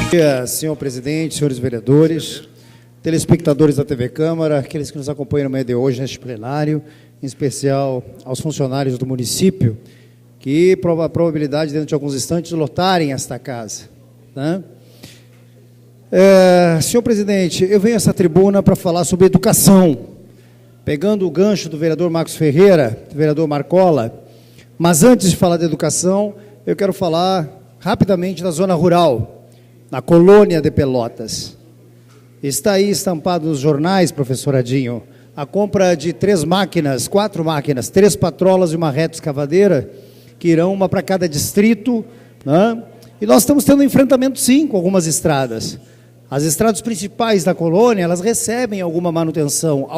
Bom dia, senhor presidente, senhores vereadores, telespectadores da TV Câmara, aqueles que nos acompanham no meio de hoje neste plenário, em especial aos funcionários do município, que a probabilidade, dentro de alguns instantes, lotarem esta casa. Né? Senhor presidente, eu venho a essa tribuna para falar sobre educação, pegando o gancho do vereador Marcos Ferreira, do vereador Marcola, mas antes de falar de educação, eu quero falar rapidamente da zona rural, na colônia de Pelotas. Está aí estampado nos jornais, professor Adinho, a compra de 4 máquinas, 3 patrolas e uma reta escavadeira, que irão uma para cada distrito, né? E nós estamos tendo um enfrentamento, sim, com algumas estradas. As estradas principais da colônia, elas recebem alguma manutenção,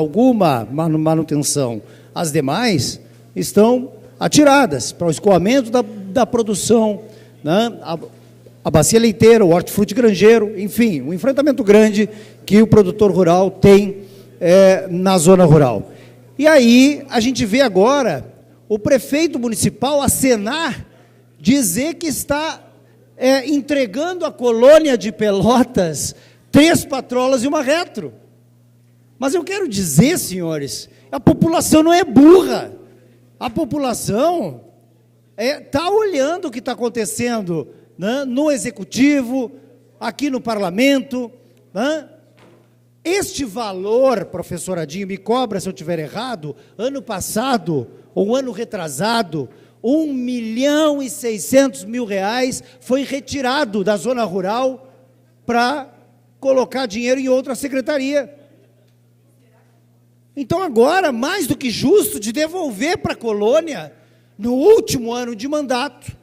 as demais estão atiradas para o escoamento da produção, né? A bacia leiteira, o hortifruti granjeiro, enfim, um enfrentamento grande que o produtor rural tem na zona rural. E aí a gente vê agora o prefeito municipal acenar, dizer que está entregando à colônia de Pelotas 3 patrolas e uma retro. Mas eu quero dizer, senhores, a população não é burra. A população está olhando o que está acontecendo, né, no Executivo, aqui no Parlamento. Né? Este valor, professor Adinho, me cobra se eu estiver errado, ano passado, ou ano retrasado, R$1.600.000 foi retirado da zona rural para colocar dinheiro em outra secretaria. Então agora, mais do que justo, de devolver para a colônia, no último ano de mandato,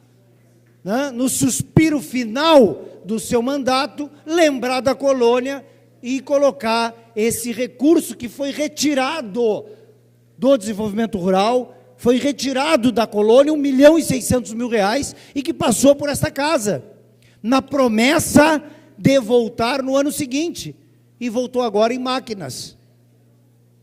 né, no suspiro final do seu mandato, lembrar da colônia e colocar esse recurso que foi retirado do desenvolvimento rural, foi retirado da colônia, R$1.600.000, e que passou por esta casa, na promessa de voltar no ano seguinte, e voltou agora em máquinas.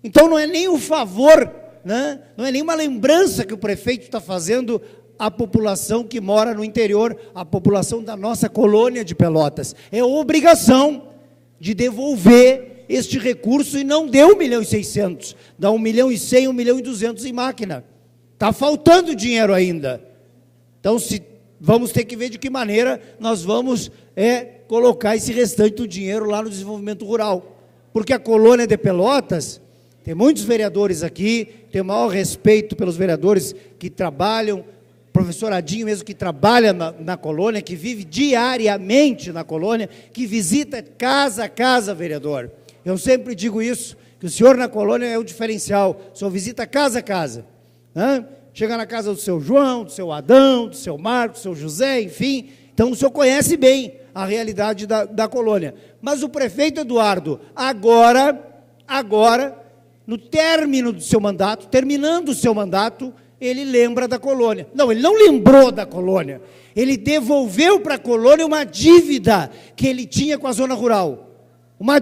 Então não é nem um favor, né? Não é nenhuma lembrança que o prefeito está fazendo à população que mora no interior, à população da nossa colônia de Pelotas. É obrigação de devolver este recurso, e não deu R$1.600.000, dá R$1.100.000, R$1.200.000 em máquina. Está faltando dinheiro ainda. Então, vamos ter que ver de que maneira nós vamos colocar esse restante do dinheiro lá no desenvolvimento rural. Porque a colônia de Pelotas, tem muitos vereadores aqui, tenho o maior respeito pelos vereadores que trabalham, professor Adinho mesmo, que trabalha na colônia, que vive diariamente na colônia, que visita casa a casa, vereador. Eu sempre digo isso, que o senhor na colônia é o diferencial, o senhor visita casa a casa. Chega na casa do seu João, do seu Adão, do seu Marcos, do seu José, enfim, então o senhor conhece bem a realidade da colônia. Mas o prefeito Eduardo, agora, no término do seu mandato, terminando o seu mandato, ele lembra da colônia. Não, ele não lembrou da colônia, ele devolveu para a colônia uma dívida que ele tinha com a zona rural. Mas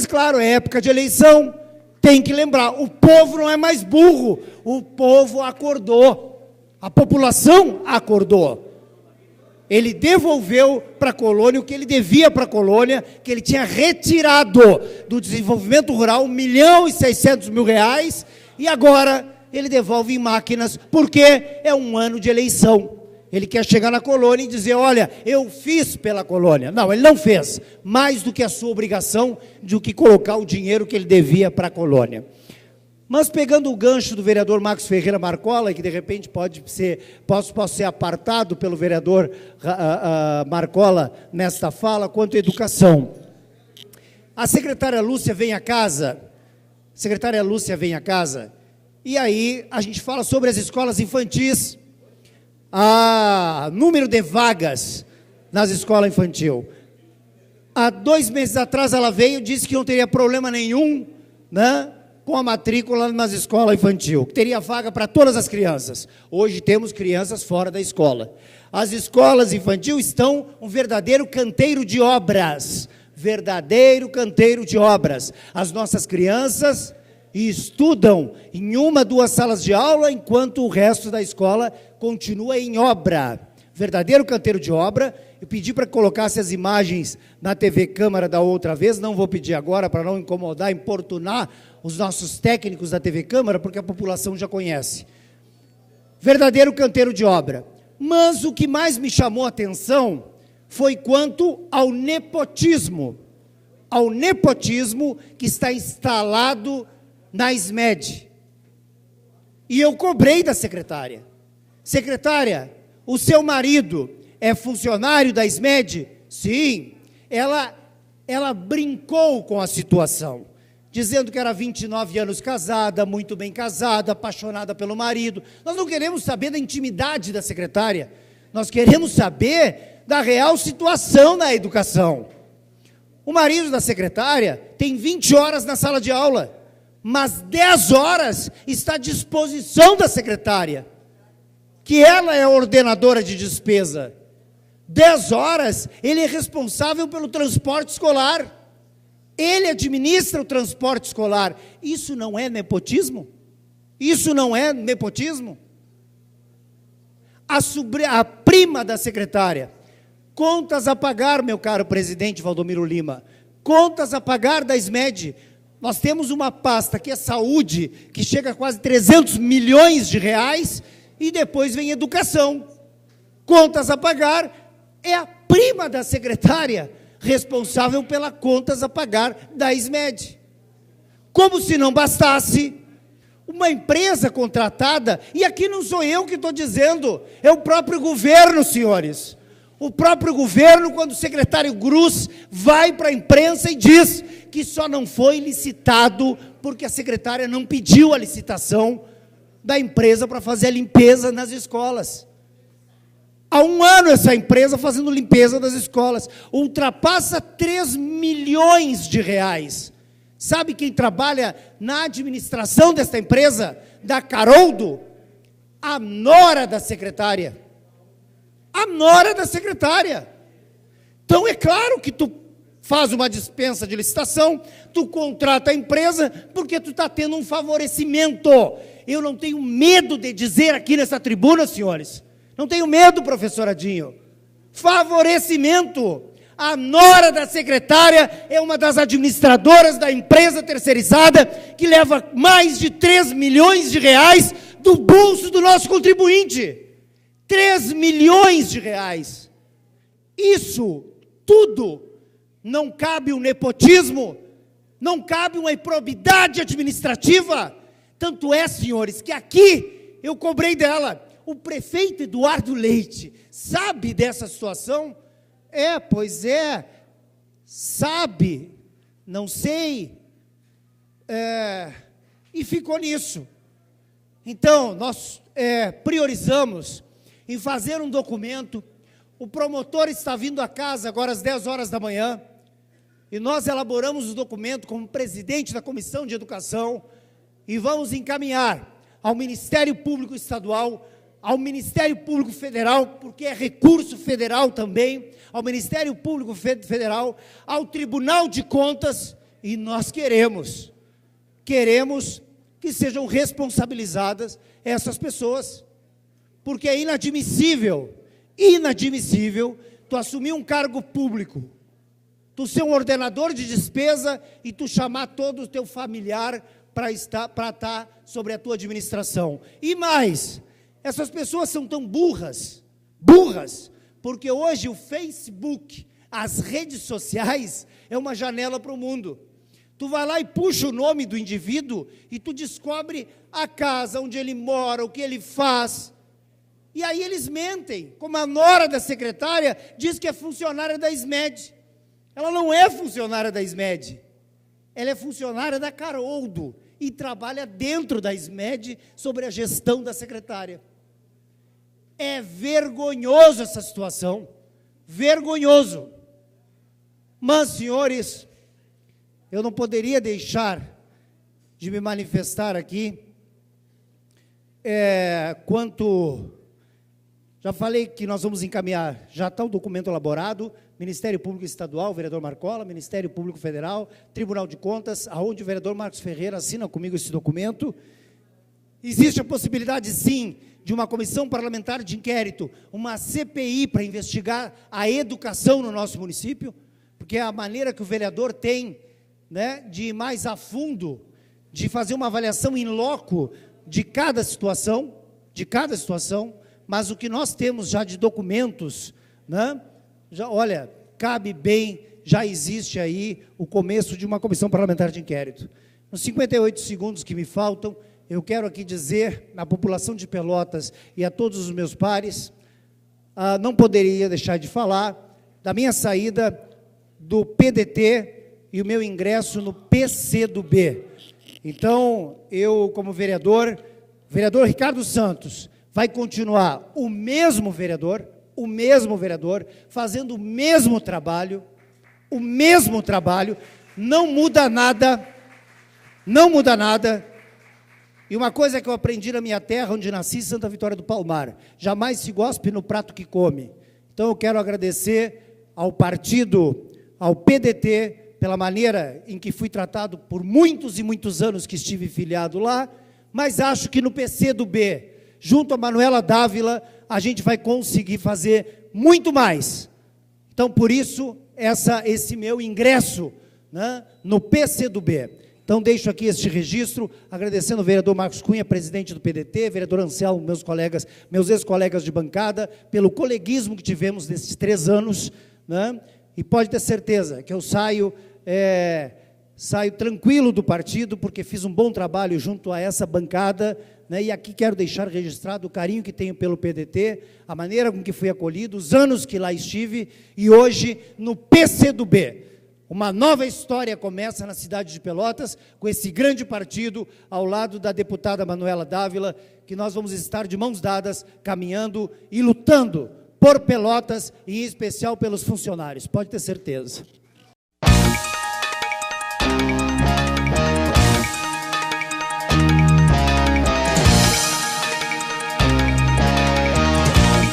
claro, é época de eleição, tem que lembrar, o povo não é mais burro, o povo acordou, a população acordou. Ele devolveu para a colônia o que ele devia para a colônia, que ele tinha retirado do desenvolvimento rural R$1.600.000, e agora ele devolve em máquinas, porque é um ano de eleição. Ele quer chegar na colônia e dizer, olha, eu fiz pela colônia. Não, ele não fez, mais do que a sua obrigação, do que colocar o dinheiro que ele devia para a colônia. Mas pegando o gancho do vereador Marcos Ferreira Marcola, que de repente posso ser apartado pelo vereador Marcola nesta fala, quanto à educação. A secretária Lúcia vem a casa, e aí a gente fala sobre as escolas infantis, número de vagas nas escolas infantil. Há 2 meses atrás ela veio e disse que não teria problema nenhum, né, com a matrícula nas escolas infantil, que teria vaga para todas as crianças. Hoje temos crianças fora da escola. As escolas infantil estão um verdadeiro canteiro de obras, As nossas crianças estudam em 1, 2 salas de aula, enquanto o resto da escola continua em obra. Verdadeiro canteiro de obra, Eu pedi para que colocasse as imagens na TV Câmara da outra vez, não vou pedir agora para não incomodar, importunar os nossos técnicos da TV Câmara, porque a população já conhece. Verdadeiro canteiro de obra. Mas o que mais me chamou a atenção foi quanto ao nepotismo que está instalado na SMED. E eu cobrei da secretária. Secretária, o seu marido é funcionário da SMED? Sim. Ela brincou com a situação, dizendo que era 29 anos casada, muito bem casada, apaixonada pelo marido. Nós não queremos saber da intimidade da secretária, nós queremos saber da real situação na educação. O marido da secretária tem 20 horas na sala de aula, mas 10 horas está à disposição da secretária, que ela é a ordenadora de despesa. 10 horas, ele é responsável pelo transporte escolar. Ele administra o transporte escolar. Isso não é nepotismo? Isso não é nepotismo? A prima da secretária, contas a pagar, meu caro presidente Valdomiro Lima, contas a pagar da SMED. Nós temos uma pasta que é saúde, que chega a quase 300 milhões de reais, e depois vem educação. Contas a pagar, é a prima da secretária responsável pelas contas a pagar da SMED. Como se não bastasse, uma empresa contratada, e aqui não sou eu que estou dizendo, é o próprio governo, senhores. O próprio governo, quando o secretário Grus vai para a imprensa e diz que só não foi licitado porque a secretária não pediu a licitação da empresa para fazer a limpeza nas escolas. Há 1 ano essa empresa fazendo limpeza das escolas, ultrapassa 3 milhões de reais. Sabe quem trabalha na administração desta empresa, da Caroldo? A nora da secretária. A nora da secretária. Então é claro que tu faz uma dispensa de licitação, tu contrata a empresa, porque tu está tendo um favorecimento. Eu não tenho medo de dizer aqui nessa tribuna, senhores, não tenho medo, professor Adinho, favorecimento. A nora da secretária é uma das administradoras da empresa terceirizada, que leva mais de 3 milhões de reais do bolso do nosso contribuinte. 3 milhões de reais. Isso tudo não cabe um nepotismo, não cabe uma improbidade administrativa. Tanto é, senhores, que aqui eu cobrei dela. O prefeito Eduardo Leite sabe dessa situação? Pois é, sabe, não sei, e ficou nisso. Então, nós priorizamos em fazer um documento. O promotor está vindo a casa agora às 10 horas da manhã, e nós elaboramos o documento como presidente da Comissão de Educação, e vamos encaminhar ao Ministério Público Estadual, ao Ministério Público Federal, porque é recurso federal também, ao Ministério Público Federal, ao Tribunal de Contas, e nós queremos que sejam responsabilizadas essas pessoas, porque é inadmissível, tu assumir um cargo público, tu ser um ordenador de despesa e tu chamar todo o teu familiar para estar sobre a tua administração. E mais, essas pessoas são tão burras, porque hoje o Facebook, as redes sociais, é uma janela para o mundo. Tu vai lá e puxa o nome do indivíduo e tu descobre a casa onde ele mora, o que ele faz. E aí eles mentem, como a nora da secretária diz que é funcionária da SMED. Ela não é funcionária da SMED, ela é funcionária da Caroldo e trabalha dentro da SMED sobre a gestão da secretária. É vergonhoso essa situação, vergonhoso. Mas, senhores, eu não poderia deixar de me manifestar aqui, já falei que nós vamos encaminhar, já está o documento elaborado, Ministério Público Estadual, vereador Marcola, Ministério Público Federal, Tribunal de Contas, aonde o vereador Marcos Ferreira assina comigo esse documento, Existe a possibilidade, sim, de uma comissão parlamentar de inquérito, uma CPI para investigar a educação no nosso município, porque é a maneira que o vereador tem, né, de ir mais a fundo, de fazer uma avaliação in loco de cada situação, mas o que nós temos já de documentos, né, já, olha, cabe bem, já existe aí o começo de uma comissão parlamentar de inquérito. Nos 58 segundos que me faltam, eu quero aqui dizer à população de Pelotas e a todos os meus pares, não poderia deixar de falar da minha saída do PDT e o meu ingresso no PCdoB. Então, eu, como vereador Ricardo Santos, vai continuar o mesmo vereador, fazendo o mesmo trabalho, não muda nada, e uma coisa que eu aprendi na minha terra, onde nasci, Santa Vitória do Palmar, jamais se gospe no prato que come. Então eu quero agradecer ao partido, ao PDT, pela maneira em que fui tratado por muitos e muitos anos que estive filiado lá, mas acho que no PCdoB, junto a Manuela Dávila, a gente vai conseguir fazer muito mais. Então, por isso, esse meu ingresso, né, no PCdoB. Então, deixo aqui este registro, agradecendo ao vereador Marcos Cunha, presidente do PDT, vereador Anselmo, meus ex-colegas de bancada, pelo coleguismo que tivemos nesses 3 anos, né, e pode ter certeza que eu saio tranquilo do partido, porque fiz um bom trabalho junto a essa bancada, né, e aqui quero deixar registrado o carinho que tenho pelo PDT, a maneira com que fui acolhido, os anos que lá estive, e hoje no PCdoB. Uma nova história começa na cidade de Pelotas, com esse grande partido, ao lado da deputada Manuela Dávila, que nós vamos estar de mãos dadas, caminhando e lutando por Pelotas, e em especial pelos funcionários, pode ter certeza.